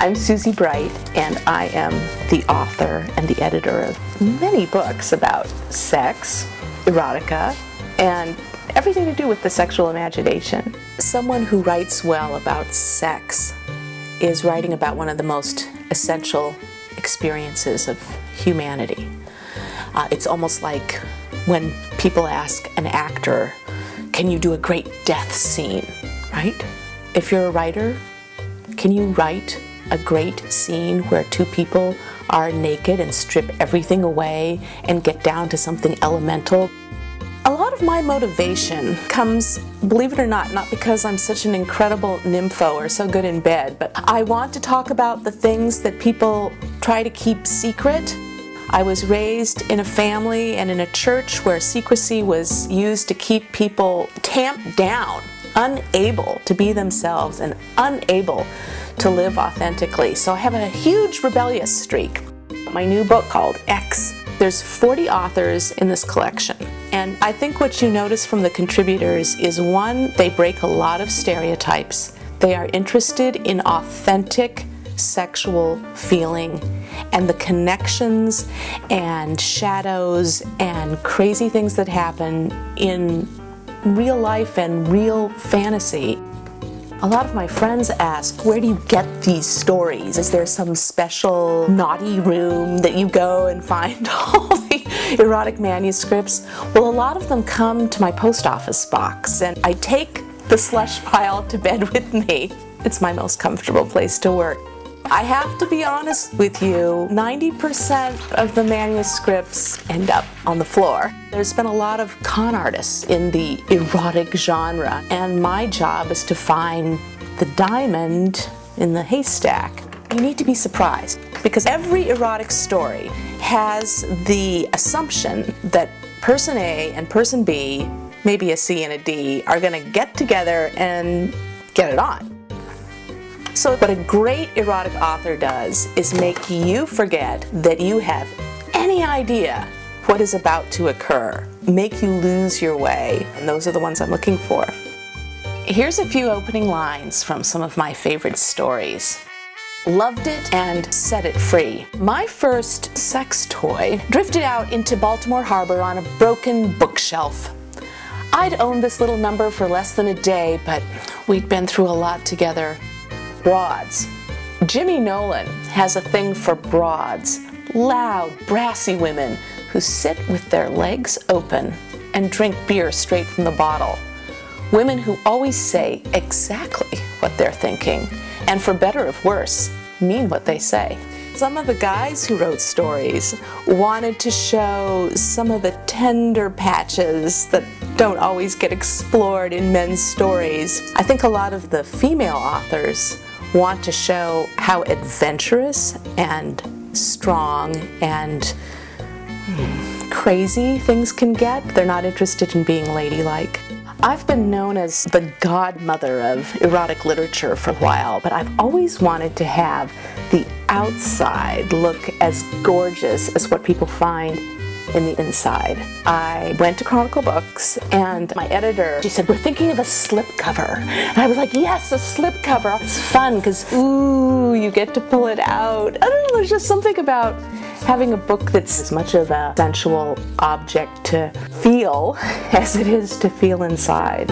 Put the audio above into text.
I'm Susie Bright, and I am the author and the editor of many books about sex, erotica, and everything to do with the sexual imagination. Someone who writes well about sex is writing about one of the most essential experiences of humanity. It's almost like when people ask an actor, can you do a great death scene, right? If you're a writer, can you write a great scene where two people are naked and strip everything away and get down to something elemental? A lot of my motivation comes, believe it or not because I'm such an incredible nympho or so good in bed, but I want to talk about the things that people try to keep secret. I was raised in a family and in a church where secrecy was used to keep people tamped down, unable to be themselves and unable to live authentically. So I have a huge rebellious streak. My new book called X. There's 40 authors in this collection, and I think what you notice from the contributors is, one, they break a lot of stereotypes. They are interested in authentic sexual feeling and the connections and shadows and crazy things that happen in real life and real fantasy. A lot of my friends ask, where do you get these stories? Is there some special naughty room that you go and find all the erotic manuscripts? Well, a lot of them come to my post office box, and I take the slush pile to bed with me. It's my most comfortable place to work. I have to be honest with you, 90% of the manuscripts end up on the floor. There's been a lot of con artists in the erotic genre, and my job is to find the diamond in the haystack. You need to be surprised, because every erotic story has the assumption that person A and person B, maybe a C and a D, are going to get together and get it on. So what a great erotic author does is make you forget that you have any idea what is about to occur, make you lose your way, and those are the ones I'm looking for. Here's a few opening lines from some of my favorite stories. Loved it and set it free. My first sex toy drifted out into Baltimore Harbor on a broken bookshelf. I'd owned this little number for less than a day, but we'd been through a lot together. Broads. Jimmy Nolan has a thing for broads, loud, brassy women who sit with their legs open and drink beer straight from the bottle. Women who always say exactly what they're thinking, and for better or worse, mean what they say. Some of the guys who wrote stories wanted to show some of the tender patches that don't always get explored in men's stories. I think a lot of the female authors want to show how adventurous and strong and crazy things can get. They're not interested in being ladylike. I've been known as the godmother of erotic literature for a while, but I've always wanted to have the outside look as gorgeous as what people find in the inside. I went to Chronicle Books, and my editor, she said, we're thinking of a slipcover. And I was like, yes, a slipcover. It's fun because, ooh, you get to pull it out. I don't know, there's just something about having a book that's as much of a sensual object to feel as it is to feel inside.